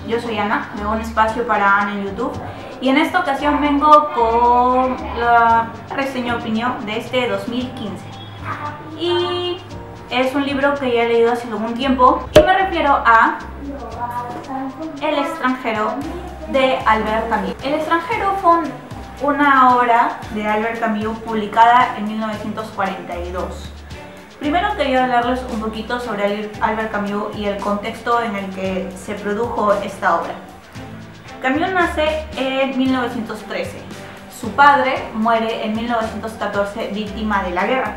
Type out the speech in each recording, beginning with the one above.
yo soy Ana, de un espacio para Ana en YouTube, y en esta ocasión vengo con la reseña opinión de este 2015. Y es un libro que ya he leído hace algún tiempo, y me refiero a El extranjero de Albert Camus. El extranjero fue una obra de Albert Camus publicada en 1942. Primero quería hablarles un poquito sobre Albert Camus y el contexto en el que se produjo esta obra. Camus nace en 1913. Su padre muere en 1914 víctima de la guerra.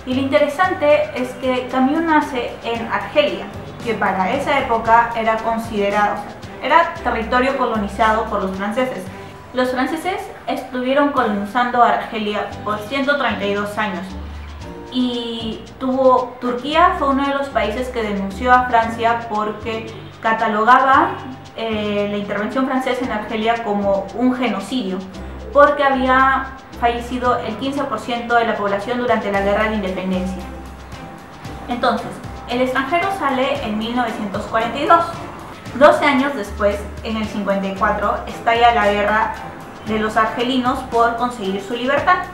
Y lo interesante es que Camus nace en Argelia, que para esa época era considerado, era territorio colonizado por los franceses. Los franceses estuvieron colonizando Argelia por 132 años. Y Turquía fue uno de los países que denunció a Francia porque catalogaba la intervención francesa en Argelia como un genocidio, porque había fallecido el 15% de la población durante la guerra de independencia. Entonces, El extranjero sale en 1942. 12 años después, en el 54, estalla la guerra de los argelinos por conseguir su libertad.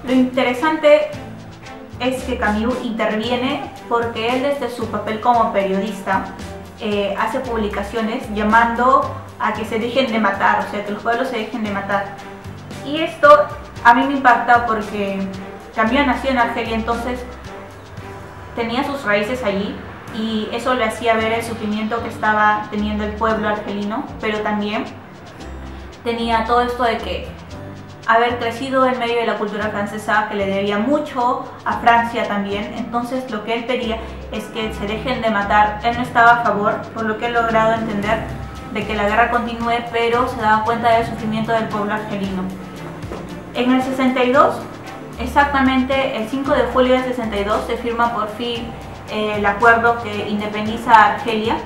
Lo interesante es que Camus interviene porque él, desde su papel como periodista, hace publicaciones llamando a que se dejen de matar, o sea, que los pueblos se dejen de matar. Y esto a mí me impacta porque Camus nació en Argelia, entonces tenía sus raíces allí y eso le hacía ver el sufrimiento que estaba teniendo el pueblo argelino, pero también tenía todo esto de que haber crecido en medio de la cultura francesa, que le debía mucho a Francia también. Entonces lo que él pedía es que se dejen de matar. Él no estaba a favor, por lo que he logrado entender, de que la guerra continúe, pero se daba cuenta del sufrimiento del pueblo argelino. En el 62, exactamente el 5 de julio del 62, se firma por fin el acuerdo que independiza a Argelia.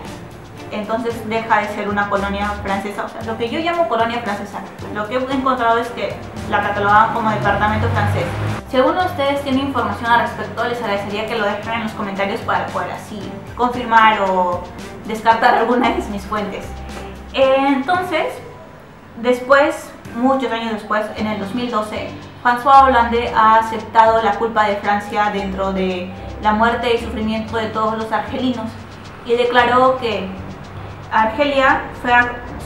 Entonces deja de ser una colonia francesa, o sea, lo que yo llamo colonia francesa. Lo que he encontrado es que la catalogaban como departamento francés. Si alguno de ustedes tiene información al respecto, les agradecería que lo dejen en los comentarios para poder así confirmar o descartar alguna de mis fuentes. Entonces, después, muchos años después, en el 2012, François Hollande ha aceptado la culpa de Francia dentro de la muerte y sufrimiento de todos los argelinos y declaró que Argelia fue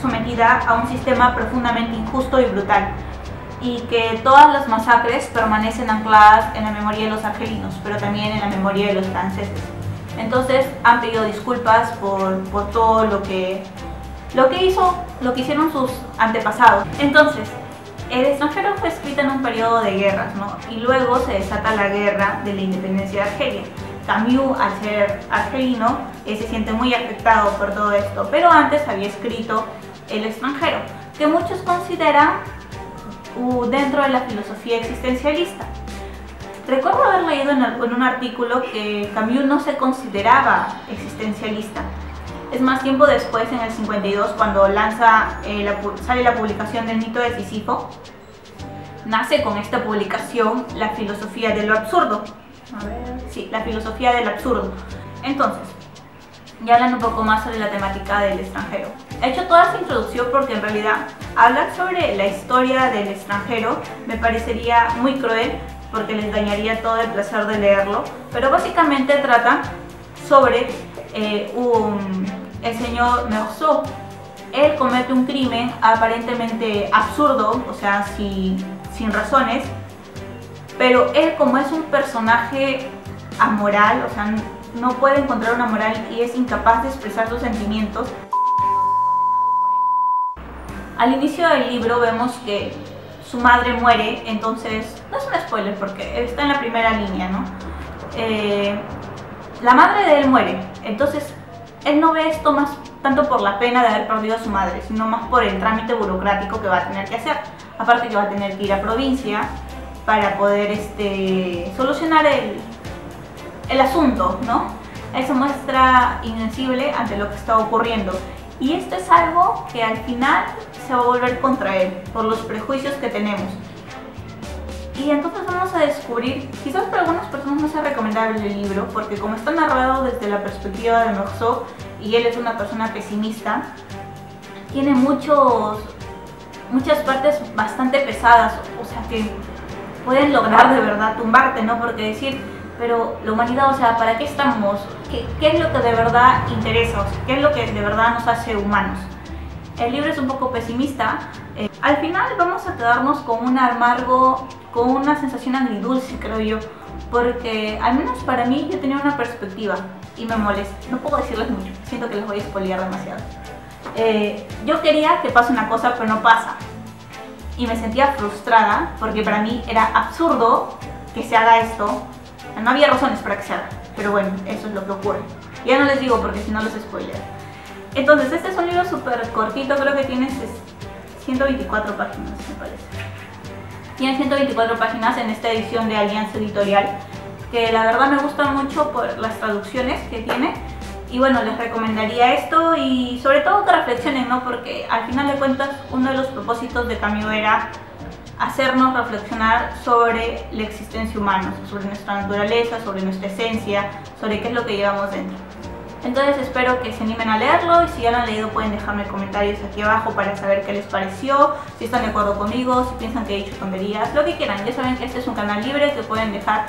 sometida a un sistema profundamente injusto y brutal y que todas las masacres permanecen ancladas en la memoria de los argelinos, pero también en la memoria de los franceses. Entonces han pedido disculpas por todo lo que hicieron sus antepasados. Entonces, El extranjero fue escrita en un periodo de guerras, ¿no? Y luego se desata la guerra de la independencia de Argelia. Camus, al ser argelino, se siente muy afectado por todo esto, pero antes había escrito El extranjero, que muchos consideran dentro de la filosofía existencialista. Recuerdo haber leído en un artículo que Camus no se consideraba existencialista. Es más, tiempo después, en el 52, cuando sale la publicación del mito de Sísifo, nace con esta publicación la filosofía de lo absurdo. Sí, la filosofía del absurdo. Entonces, ya hablando un poco más sobre la temática del extranjero. He hecho toda esta introducción porque en realidad hablar sobre la historia del extranjero me parecería muy cruel porque les dañaría todo el placer de leerlo, pero básicamente trata sobre el señor Meursault. Él comete un crimen aparentemente absurdo, o sea, sin razones, pero él, como es un personaje amoral, o sea, no puede encontrar una moral y es incapaz de expresar sus sentimientos. Al inicio del libro vemos que su madre muere, entonces no es un spoiler porque está en la primera línea, ¿no? La madre de él muere, entonces él no ve esto más tanto por la pena de haber perdido a su madre, sino más por el trámite burocrático que va a tener que hacer. Aparte que va a tener que ir a provincia para poder solucionar el asunto, ¿no? Él se muestra insensible ante lo que está ocurriendo. Y esto es algo que al final se va a volver contra él, por los prejuicios que tenemos. Y entonces vamos a descubrir, quizás para algunas personas no sea recomendable el libro, porque como está narrado desde la perspectiva de Meursault y él es una persona pesimista, tiene muchas partes bastante pesadas, o sea que pueden lograr de verdad tumbarte, ¿no? Porque decir, pero la humanidad, o sea, ¿para qué estamos? ¿Qué es lo que de verdad interesa? O sea, ¿qué es lo que de verdad nos hace humanos? El libro es un poco pesimista. Al final vamos a quedarnos con un amargo, con una sensación agridulce, creo yo, porque al menos para mí yo tenía una perspectiva y me molesta. No puedo decirles mucho, siento que les voy a spoilear demasiado. Yo quería que pase una cosa, pero no pasa. Y me sentía frustrada porque para mí era absurdo que se haga esto. No había razones para que se haga, pero bueno, eso es lo que ocurre. Ya no les digo porque si no los spoileo. Entonces, este es un libro súper cortito, creo que tiene 124 páginas, me parece. Tiene 124 páginas en esta edición de Alianza Editorial, que la verdad me gusta mucho por las traducciones que tiene. Y bueno, les recomendaría esto y sobre todo que reflexionen, ¿no? Porque al final de cuentas uno de los propósitos de Camus era hacernos reflexionar sobre la existencia humana, sobre nuestra naturaleza, sobre nuestra esencia, sobre qué es lo que llevamos dentro. Entonces espero que se animen a leerlo y si ya lo han leído pueden dejarme comentarios aquí abajo para saber qué les pareció, si están de acuerdo conmigo, si piensan que he dicho tonterías, lo que quieran. Ya saben que este es un canal libre que pueden dejar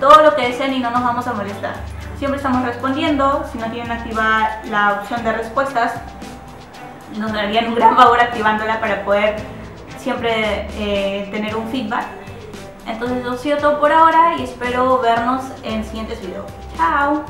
todo lo que deseen y no nos vamos a molestar. Siempre estamos respondiendo. Si no tienen activada la opción de respuestas, nos darían un gran favor activándola para poder siempre tener un feedback. Entonces eso ha sido todo por ahora y espero vernos en siguientes videos. ¡Chao!